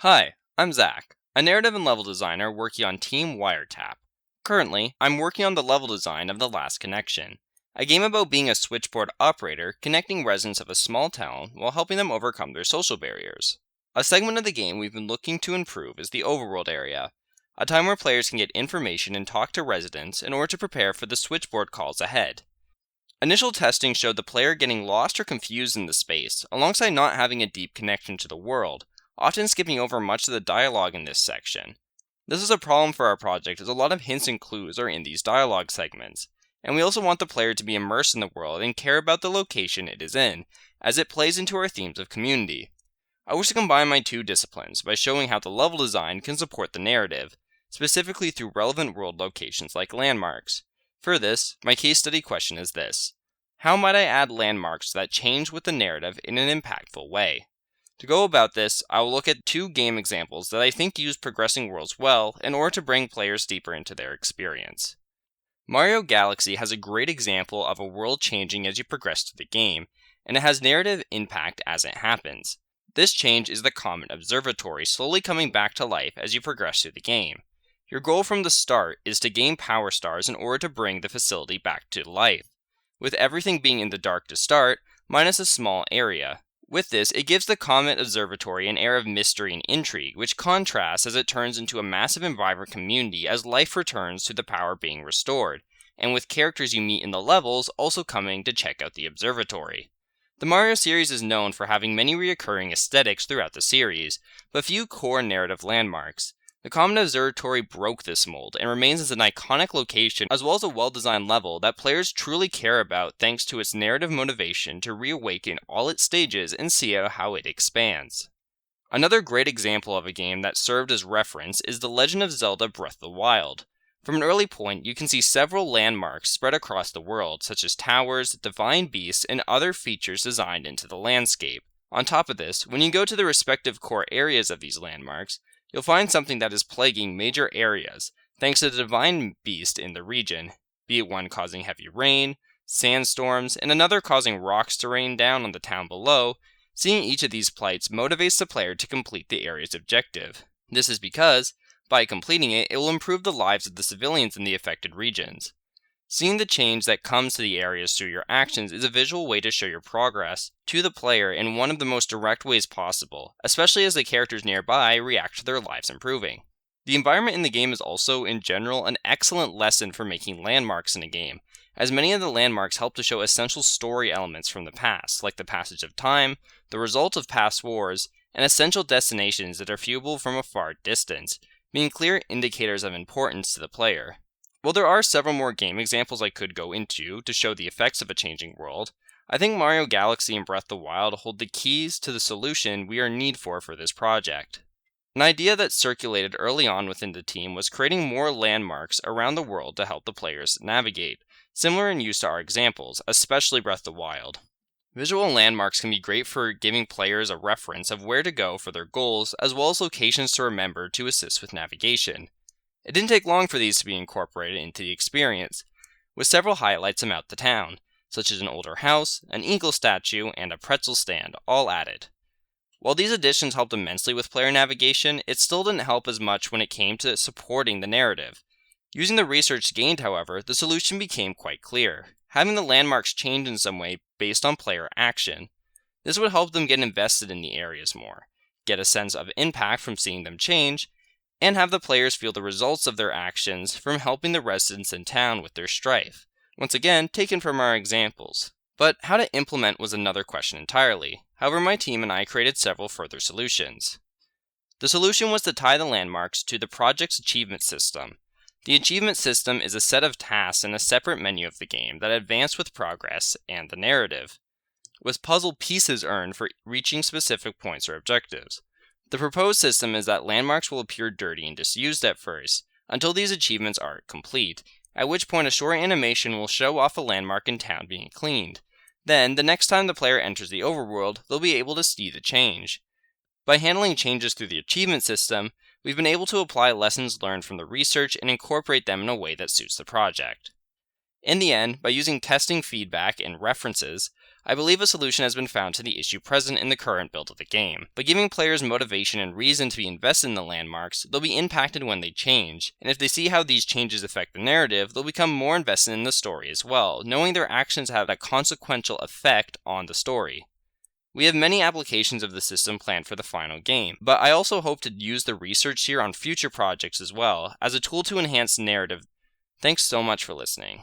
Hi, I'm Zach, a narrative and level designer working on Team Wiretap. Currently, I'm working on the level design of The Last Connection, a game about being a switchboard operator connecting residents of a small town while helping them overcome their social barriers. A segment of the game we've been looking to improve is the overworld area, a time where players can get information and talk to residents in order to prepare for the switchboard calls ahead. Initial testing showed the player getting lost or confused in the space, alongside not having a deep connection to the world, often skipping over much of the dialogue in this section. This is a problem for our project as a lot of hints and clues are in these dialogue segments, and we also want the player to be immersed in the world and care about the location it is in, as it plays into our themes of community. I wish to combine my two disciplines by showing how the level design can support the narrative, specifically through relevant world locations like landmarks. For this, my case study question is this: how might I add landmarks that change with the narrative in an impactful way? To go about this, I will look at two game examples that I think use progressing worlds well in order to bring players deeper into their experience. Mario Galaxy has a great example of a world changing as you progress through the game, and it has narrative impact as it happens. This change is the Comet Observatory slowly coming back to life as you progress through the game. Your goal from the start is to gain power stars in order to bring the facility back to life, with everything being in the dark to start, minus a small area. With this, it gives the Comet Observatory an air of mystery and intrigue, which contrasts as it turns into a massive and vibrant community as life returns to the power being restored, and with characters you meet in the levels also coming to check out the observatory. The Mario series is known for having many recurring aesthetics throughout the series, but few core narrative landmarks. The Comet Observatory broke this mold and remains as an iconic location as well as a well-designed level that players truly care about thanks to its narrative motivation to reawaken all its stages and see how it expands. Another great example of a game that served as reference is The Legend of Zelda Breath of the Wild. From an early point, you can see several landmarks spread across the world, such as towers, divine beasts, and other features designed into the landscape. On top of this, when you go to the respective core areas of these landmarks, you'll find something that is plaguing major areas, thanks to the divine beast in the region, be it one causing heavy rain, sandstorms, and another causing rocks to rain down on the town below. Seeing each of these plights motivates the player to complete the area's objective. This is because, by completing it, it will improve the lives of the civilians in the affected regions. Seeing the change that comes to the areas through your actions is a visual way to show your progress to the player in one of the most direct ways possible, especially as the characters nearby react to their lives improving. The environment in the game is also, in general, an excellent lesson for making landmarks in a game, as many of the landmarks help to show essential story elements from the past, like the passage of time, the result of past wars, and essential destinations that are viewable from a far distance, being clear indicators of importance to the player. While there are several more game examples I could go into to show the effects of a changing world, I think Mario Galaxy and Breath of the Wild hold the keys to the solution we are in need for this project. An idea that circulated early on within the team was creating more landmarks around the world to help the players navigate, similar in use to our examples, especially Breath of the Wild. Visual landmarks can be great for giving players a reference of where to go for their goals, as well as locations to remember to assist with navigation. It didn't take long for these to be incorporated into the experience, with several highlights about the town, such as an older house, an eagle statue, and a pretzel stand, all added. While these additions helped immensely with player navigation, it still didn't help as much when it came to supporting the narrative. Using the research gained, however, the solution became quite clear, having the landmarks change in some way based on player action. This would help them get invested in the areas more, get a sense of impact from seeing them change, and have the players feel the results of their actions from helping the residents in town with their strife. Once again, taken from our examples. But how to implement was another question entirely. However, my team and I created several further solutions. The solution was to tie the landmarks to the project's achievement system. The achievement system is a set of tasks in a separate menu of the game that advance with progress and the narrative, with puzzle pieces earned for reaching specific points or objectives. The proposed system is that landmarks will appear dirty and disused at first, until these achievements are complete, at which point a short animation will show off a landmark in town being cleaned. Then, the next time the player enters the overworld, they'll be able to see the change. By handling changes through the achievement system, we've been able to apply lessons learned from the research and incorporate them in a way that suits the project. In the end, by using testing feedback and references, I believe a solution has been found to the issue present in the current build of the game. By giving players motivation and reason to be invested in the landmarks, they'll be impacted when they change, and if they see how these changes affect the narrative, they'll become more invested in the story as well, knowing their actions have a consequential effect on the story. We have many applications of the system planned for the final game, but I also hope to use the research here on future projects as well, as a tool to enhance narrative. Thanks so much for listening.